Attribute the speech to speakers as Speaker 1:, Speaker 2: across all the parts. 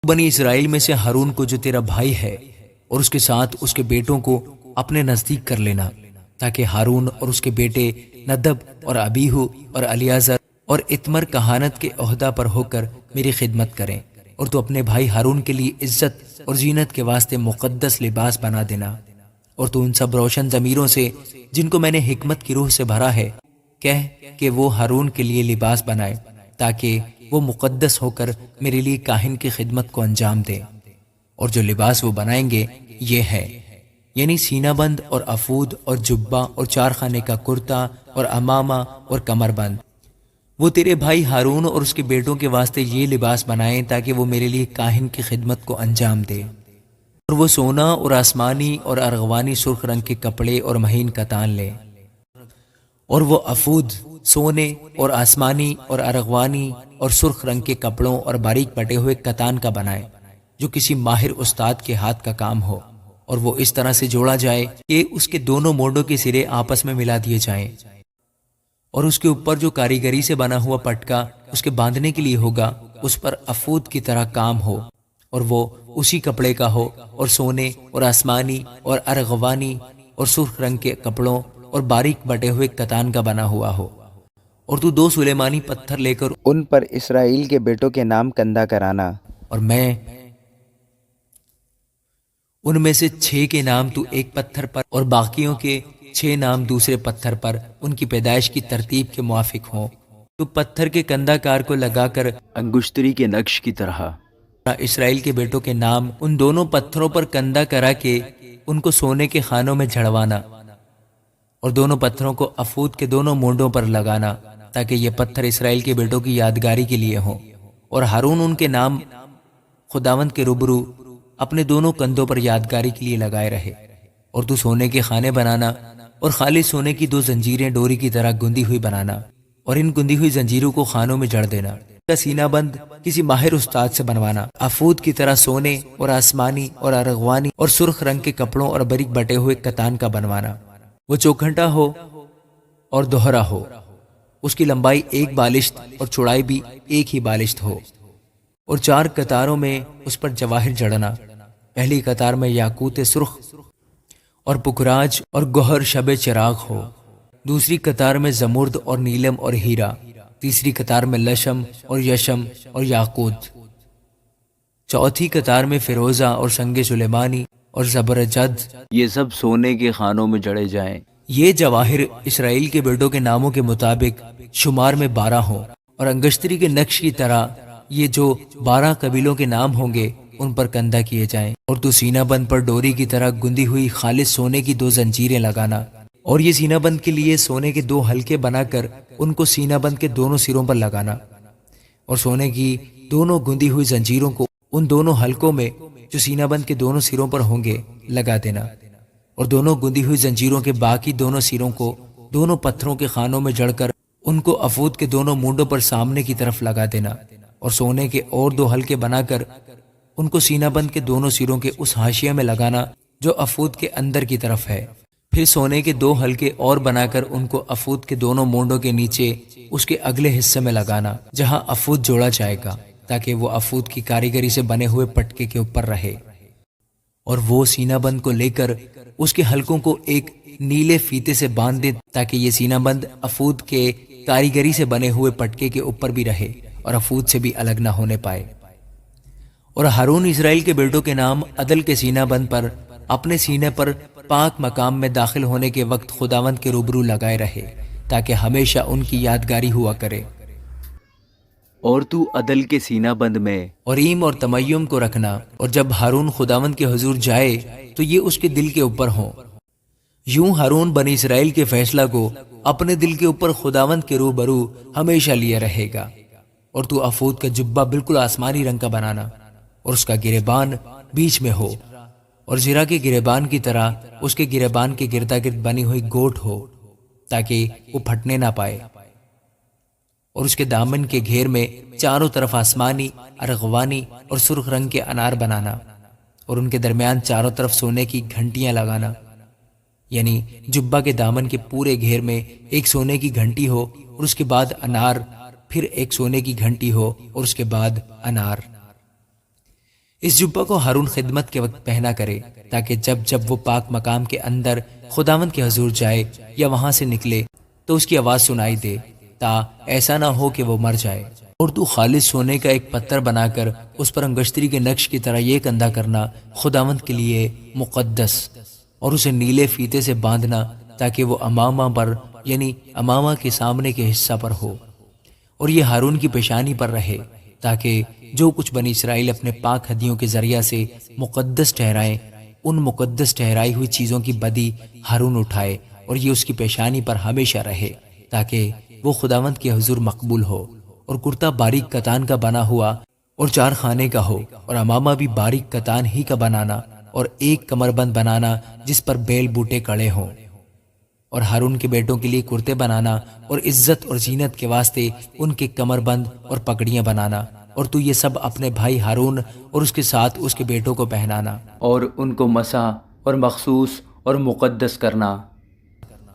Speaker 1: بنی اسرائیل میں سے ہارون کو جو تیرا بھائی ہے اور اس کے ساتھ اس کے بیٹوں کو اپنے نزدیک کر لینا، تاکہ ہارون اور اس کے بیٹے ندب اور ابیہو اور الیعزر اور اتمر کہانت کے عہدہ پر ہو کر میری خدمت کریں، اور تو اپنے بھائی ہارون کے لیے عزت اور زینت کے واسطے مقدس لباس بنا دینا، اور تو ان سب روشن ضمیروں سے جن کو میں نے حکمت کی روح سے بھرا ہے کہہ کہ وہ ہارون کے لیے لباس بنائے، تاکہ وہ مقدس ہو کر میرے لیے کاہن کی خدمت کو انجام دے۔ اور جو لباس وہ بنائیں گے یہ ہے، یعنی سینہ بند اور افود اور جبہ اور چار خانے کا کرتا اور امامہ اور کمر بند۔ وہ تیرے بھائی ہارون اور اس کے بیٹوں کے واسطے یہ لباس بنائیں تاکہ وہ میرے لیے کاہن کی خدمت کو انجام دے۔ اور وہ سونا اور آسمانی اور ارغوانی سرخ رنگ کے کپڑے اور مہین کتان لے، اور وہ افود سونے اور آسمانی اور ارغوانی اور سرخ رنگ کے کپڑوں اور باریک بٹے ہوئے کتان کا بنائے، جو کسی ماہر استاد کے ہاتھ کا کام ہو، اور وہ اس طرح سے جوڑا جائے کہ اس کے دونوں موڑوں کے سرے آپس میں ملا دیے جائیں، اور اس کے اوپر جو کاریگری سے بنا ہوا پٹکا اس کے باندھنے کے لیے ہوگا اس پر افود کی طرح کام ہو، اور وہ اسی کپڑے کا ہو، اور سونے اور آسمانی اور ارغوانی اور سرخ رنگ کے کپڑوں اور باریک بٹے ہوئے کتان کا بنا ہوا ہو۔ اور تو 2 سلیمانی پتھر لے کر
Speaker 2: ان پر اسرائیل کے بیٹوں کے نام کندہ کرانا،
Speaker 1: اور میں ان میں سے 6 کے نام تو ایک پتھر پر اور باقیوں کے 6 نام دوسرے پتھر پر ان کی پیدائش کی ترتیب کے موافق ہوں۔ تو پتھر کے کندہ کار کو لگا کر انگشتری کے نقش کی طرح اسرائیل کے بیٹوں کے نام ان دونوں پتھروں پر کندہ کرا کے ان کو سونے کے خانوں میں جھڑوانا، اور دونوں پتھروں کو افود کے دونوں مونڈوں پر لگانا، تاکہ یہ پتھر اسرائیل کے بیٹوں کی یادگاری کے لیے ہوں، اور ہارون ان کے نام خداوند کے روبرو اپنے دونوں کندھوں پر یادگاری کے لیے لگائے رہے۔ اور تو سونے کے خانے بنانا، اور خالص سونے کی 2 زنجیریں ڈوری کی طرح گندی ہوئی بنانا، اور ان گندی ہوئی زنجیروں کو خانوں میں جڑ دینا۔ کا سینہ بند کسی ماہر استاد سے بنوانا، افود کی طرح سونے اور آسمانی اور ارغوانی اور سرخ رنگ کے کپڑوں اور باریک بٹے ہوئے کتان کا بنوانا۔ وہ چوکھنٹا ہو اور دوہرا ہو، اس کی لمبائی 1 بالشت اور چوڑائی بھی 1 ہی بالشت ہو، اور 4 قطاروں میں اس پر جواہر جڑنا۔ پہلی قطار میں یاقوت سرخ اور پکراج اور گوہر شب چراغ ہو، دوسری قطار میں زمرد اور نیلم اور ہیرا، تیسری قطار میں لشم اور یشم اور یاقوت، چوتھی قطار میں فیروزہ اور سنگ سلیمانی اور زبرجد، یہ سب سونے کے خانوں میں جڑے جائیں۔ یہ جواہر اسرائیل کے بیٹوں کے ناموں کے مطابق شمار میں 12 ہوں، اور انگشتری کے نقش کی طرح یہ جو 12 قبیلوں کے نام ہوں گے ان پر کندہ کیے جائیں۔ اور تو سینہ بند پر ڈوری کی طرح گندی ہوئی خالص سونے کی 2 زنجیریں لگانا، اور یہ سینہ بند کے لیے سونے کے 2 حلقے بنا کر ان کو سینہ بند کے دونوں سروں پر لگانا، اور سونے کی دونوں گندی ہوئی زنجیروں کو ان دونوں حلقوں میں جو سینہ بند کے دونوں سروں پر ہوں گے لگا دینا، اور دونوں گندی ہوئی زنجیروں کے باقی دونوں سروں کو دونوں پتھروں کے خانوں میں جڑ کر ان کو افود کے دونوں مونڈوں پر سامنے کی طرف لگا دینا، اور سونے کے اور 2 حلقے بنا کر ان کو سینہ بند کے دونوں سروں کے اس حاشیے میں لگانا جو افود کے اندر کی طرف ہے۔ پھر سونے کے 2 حلقے اور بنا کر ان کو افود کے دونوں مونڈوں کے نیچے اس کے اگلے حصے میں لگانا جہاں افود جوڑا جائے گا، تاکہ وہ افود کی کاریگری سے بنے ہوئے پٹکے کے اوپر رہے۔ اور وہ سینہ بند کو لے کر اس کے حلقوں کو ایک نیلے فیتے سے باندھ دے، تاکہ یہ سینہ بند افود کے کاریگری سے بنے ہوئے پٹکے کے اوپر بھی رہے اور افود سے بھی الگ نہ ہونے پائے۔ اور ہارون اسرائیل کے بیٹوں کے نام عدل کے سینہ بند پر اپنے سینے پر پاک مقام میں داخل ہونے کے وقت خداوند کے روبرو لگائے رہے، تاکہ ہمیشہ ان کی یادگاری ہوا کرے۔ اور تو عدل کے سینہ بند میں اوریم اور تمیم کو رکھنا، اور جب ہارون خداوند کے حضور جائے تو یہ اس کے دل کے اوپر ہوں۔ یوں ہارون بنی اسرائیل کے فیصلہ کو اپنے دل کے اوپر خداوند کے روبرو ہمیشہ لیے رہے گا۔ اور تو افود کا جبہ بالکل آسمانی رنگ کا بنانا، اور اس کا گریبان بیچ میں ہو، اور زرہ کے گریبان کی طرح اس کے گریبان کے گردا گرد بنی ہوئی گوٹ ہو، تاکہ وہ پھٹنے نہ پائے۔ اور اس کے دامن کے گھیر میں چاروں طرف آسمانی، ارغوانی اور سرخ رنگ کے انار بنانا، اور ان کے درمیان چاروں طرف سونے کی گھنٹیاں لگانا، یعنی جبہ کے دامن کے پورے گھیر میں ایک سونے کی گھنٹی ہو، اور اس کے بعد انار، پھر ایک سونے کی گھنٹی ہو، اور اس کے بعد انار۔ اس جبہ کو ہارون خدمت کے وقت پہنا کرے تاکہ جب جب وہ پاک مقام کے اندر خداوند کے حضور جائے یا وہاں سے نکلے تو اس کی آواز سنائی دے، تا ایسا نہ ہو کہ وہ مر جائے۔ اور تو خالص سونے کا ایک پتھر بنا کر اس پر انگشتری کے نقش کی طرح یہ کندھا کرنا خداوند کے لیے مقدس، اور اسے نیلے فیتے سے باندھنا تاکہ وہ امامہ پر یعنی امامہ کے سامنے کے حصہ پر ہو، اور یہ ہارون کی پیشانی پر رہے تاکہ جو کچھ بنی اسرائیل اپنے پاک ہدیوں کے ذریعہ سے مقدس ٹھہرائیں، ان مقدس ٹھہرائی ہوئی چیزوں کی بدی ہارون اٹھائے اور یہ اس کی پیشانی پر ہمیشہ رہے تاکہ وہ خداوند کے حضور مقبول ہو۔ اور کرتا باریک کتان کا بنا ہوا اور 4 خانے کا ہو، اور امامہ بھی باریک کتان ہی کا بنانا، اور ایک کمر بند بنانا جس پر بیل بوٹے کڑے ہوں، اور ہارون کے بیٹوں کے لیے کرتے بنانا اور عزت اور زینت کے واسطے ان کے کمر بند اور پگڑیاں بنانا، اور تو یہ سب اپنے بھائی ہارون اور اس کے ساتھ اس کے بیٹوں کو پہنانا، اور ان کو مسح اور مخصوص اور مقدس کرنا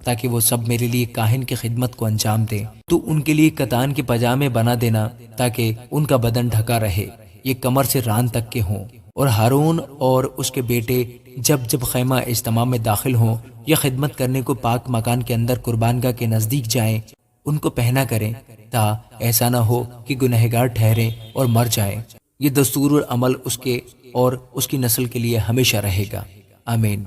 Speaker 1: تاکہ وہ سب میرے لیے کاہن کی خدمت کو انجام دیں۔ تو ان کے لیے کتان کے پاجامے بنا دینا تاکہ ان کا بدن ڈھکا رہے، یہ کمر سے ران تک کے ہوں، اور ہارون اور اس کے بیٹے جب جب خیمہ اجتماع میں داخل ہوں یا خدمت کرنے کو پاک مکان کے اندر قربانگاہ کے نزدیک جائیں، ان کو پہنا کریں، تا ایسا نہ ہو کہ گنہگار ٹھہریں اور مر جائیں۔ یہ دستور اور عمل اس کے اور اس کی نسل کے لیے ہمیشہ رہے گا۔ آمین۔